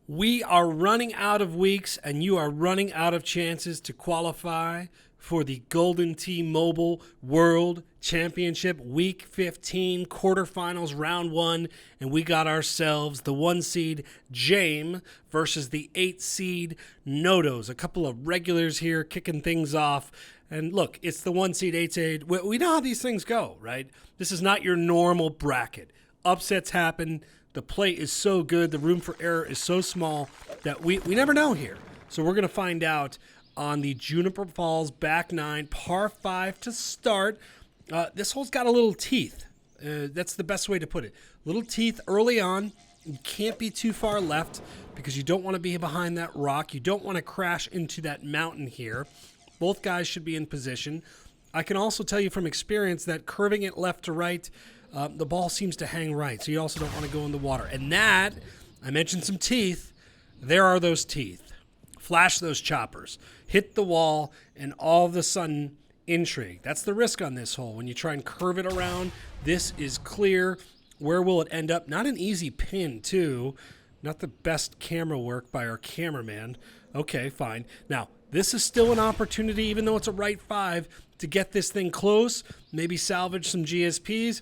We are running out of weeks, and you are running out of chances to qualify for the Golden T-Mobile World Championship Week 15 quarterfinals round 1, and we got ourselves the 1 seed Xjaym versus the 8 seed Nodoz. A couple of regulars here kicking things off. And look, it's the 1 seed, 8 seed. We know how these things go, right? This is not your normal bracket. Upsets happen. The play is so good. The room for error is so small that we never know here. So we're going to find out on the Juniper Falls back 9, par 5 to start. This hole's got a little teeth. That's the best way to put it. Little teeth early on. You can't be too far left because you don't want to be behind that rock. You don't want to crash into that mountain here. Both guys should be in position. I can also tell you from experience that curving it left to right, the ball seems to hang right, so you also don't want to go in the water. And that, I mentioned some teeth. There are those teeth. Flash those choppers. Hit the wall, and all of a sudden, intrigue. That's the risk on this hole. When you try and curve it around, this is clear. Where will it end up? Not an easy pin, too. Not the best camera work by our cameraman. Okay, fine. Now, this is still an opportunity, even though it's a right 5, to get this thing close, maybe salvage some GSPs.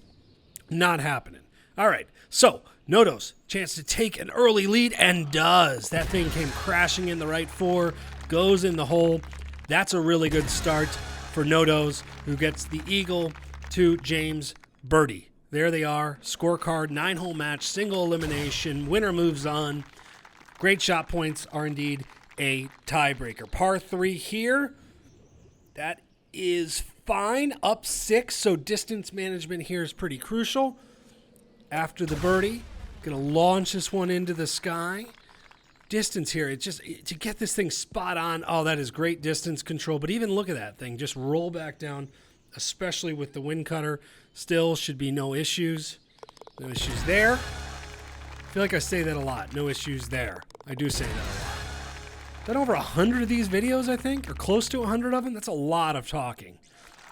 Not happening. All right, so Noodoz, chance to take an early lead, and does. That thing came crashing in the right 4, goes in the hole. That's a really good start for Noodoz, who gets the eagle to Xjaym's birdie. There they are, scorecard, 9-hole match, single elimination, winner moves on. Great shot points are indeed a tiebreaker. Par 3 here, that is fine, up 6, so distance management here is pretty crucial. After the birdie, gonna launch this one into the sky. Distance here, it's just to get this thing spot on. Oh, that is great distance control, but even look at that thing, just roll back down, especially with the wind cutter. Still should be no issues. No issues there. I feel like I say that a lot, no issues there. I do say that a lot. Done over 100 of these videos, I think, or close to 100 of them. That's a lot of talking.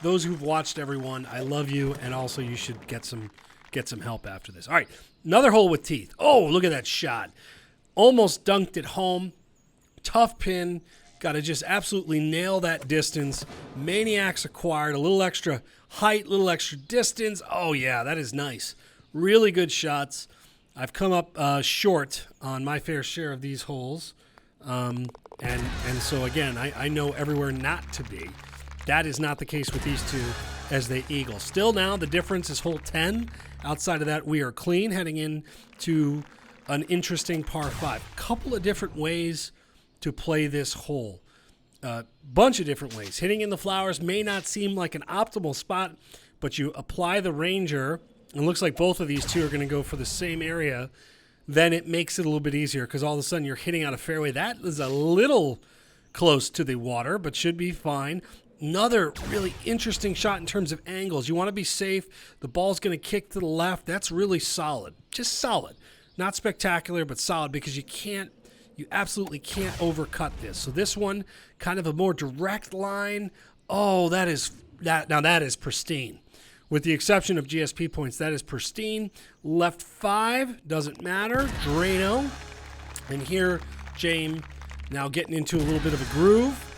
Those who've watched everyone, I love you, and also you should get some help after this. All right, another hole with teeth. Oh, look at that shot. Almost dunked it home. Tough pin. Got to just absolutely nail that distance. Maniacs acquired. A little extra height, little extra distance. Oh, yeah, that is nice. Really good shots. I've come up short on my fair share of these holes. And so, again, I know everywhere not to be. That is not the case with these two as they eagle. Still now, the difference is hole 10. Outside of that, we are clean heading into an interesting par 5. Couple of different ways to play this hole. Bunch of different ways. Hitting in the flowers may not seem like an optimal spot, but you apply the Ranger, and it looks like both of these two are going to go for the same area. Then it makes it a little bit easier because all of a sudden you're hitting out a fairway. That is a little close to the water, but should be fine. Another really interesting shot in terms of angles. You want to be safe. The ball's going to kick to the left. That's really solid. Just solid. Not spectacular, but solid because you absolutely can't overcut this. So this one, kind of a more direct line. Oh, that is pristine. With the exception of GSP points, that is pristine. Left 5, doesn't matter. Drano. And here, Xjaym now getting into a little bit of a groove.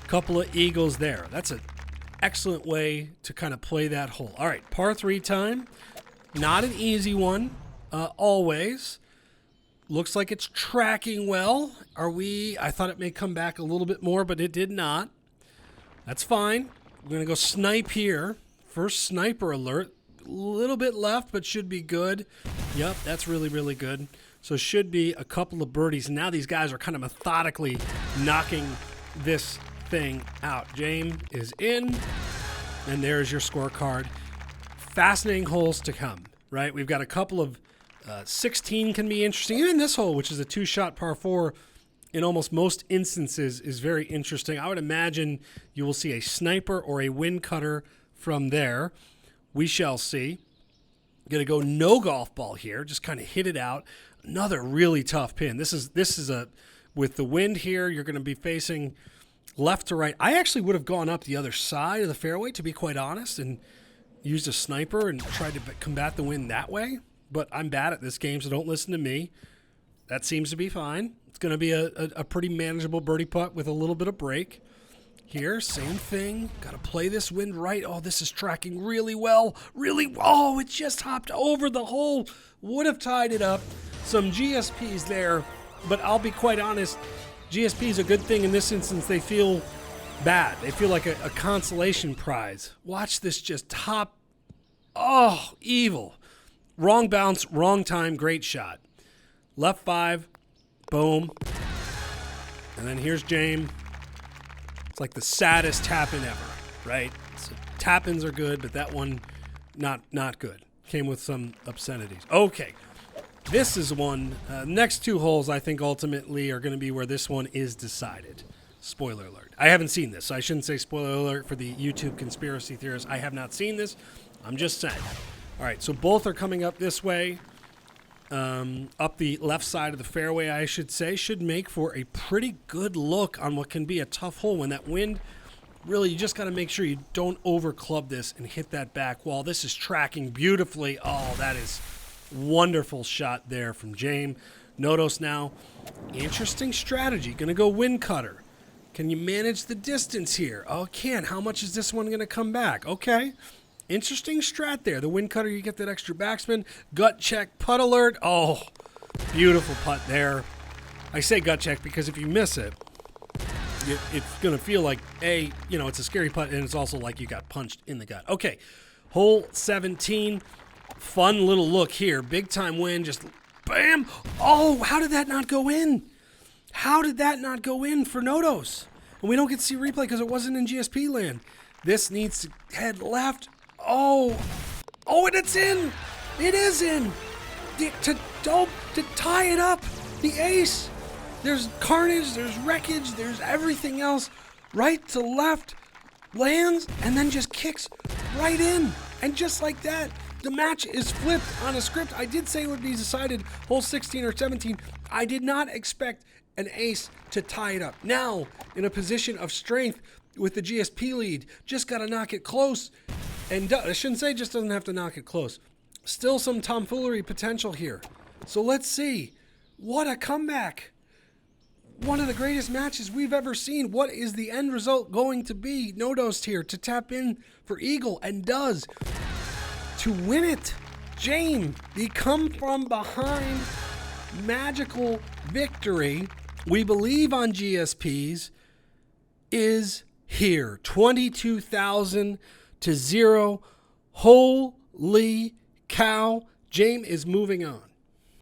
Couple of eagles there. That's an excellent way to kind of play that hole. All right, par 3 time. Not an easy one, always. Looks like it's tracking well. I thought it may come back a little bit more, but it did not. That's fine. We're going to go snipe here. First sniper alert. A little bit left, but should be good. Yep, that's really, really good. So should be a couple of birdies. And now these guys are kind of methodically knocking this thing out. Xjaym is in, and there's your scorecard. Fascinating holes to come, right? We've got a couple of 16 can be interesting. Even this hole, which is a 2-shot par 4, in almost most instances is very interesting. I would imagine you will see a sniper or a wind cutter from there. We shall see. Going to go no golf ball here. Just kind of hit it out. Another really tough pin. This is a with the wind here. You're going to be facing left to right. I actually would have gone up the other side of the fairway, to be quite honest, and used a sniper and tried to combat the wind that way. But I'm bad at this game, so don't listen to me. That seems to be fine. Let's going to be a pretty manageable birdie putt with a little bit of break. Here, same thing. Got to play this wind right. Oh, this is tracking really well. Oh, it just hopped over the hole. Would have tied it up. Some GSPs there, but I'll be quite honest. GSP is a good thing in this instance. They feel bad. They feel like a consolation prize. Watch this just top. Oh, evil. Wrong bounce, wrong time, great shot. Left 5, boom. And then here's Xjaym. It's like the saddest tap-in ever, right? So tap-ins are good, but that one, not good. Came with some obscenities. Okay, this is one. Next 2 holes, I think, ultimately are going to be where this one is decided. Spoiler alert. I haven't seen this, so I shouldn't say spoiler alert for the YouTube conspiracy theorists. I have not seen this. I'm just saying. All right, so both are coming up this way. Up the left side of the fairway, I should say, should make for a pretty good look on what can be a tough hole when that wind, really, you just got to make sure you don't over-club this and hit that back wall. This is tracking beautifully. Oh, that is wonderful shot there from Xjaym. Nodoz now. Interesting strategy. Going to go wind cutter. Can you manage the distance here? Oh, can. How much is this one going to come back? Okay. Interesting strat there. The wind cutter, you get that extra backspin. Gut check, putt alert. Oh, beautiful putt there. I say gut check because if you miss it, it's going to feel like, it's a scary putt, and it's also like you got punched in the gut. Okay, hole 17. Fun little look here. Big time win. Just bam. Oh, how did that not go in? How did that not go in for Nodoz? And we don't get to see replay because it wasn't in GSP land. This needs to head left. Oh, and it's in. It is in. To tie it up. The ace. There's carnage. There's wreckage. There's everything else. Right to left. Lands and then just kicks right in. And just like that, the match is flipped on a script. I did say it would be decided hole 16 or 17. I did not expect an ace to tie it up. Now, in a position of strength with the GSP lead, just got to knock it close. And I shouldn't say just doesn't have to knock it close. Still some tomfoolery potential here. So let's see. What a comeback. One of the greatest matches we've ever seen. What is the end result going to be? Nodoz here to tap in for eagle and does. To win it, Xjaym, the come from behind magical victory we believe on GSPs is here. 22,000 to 0. Holy cow. Xjaym is moving on.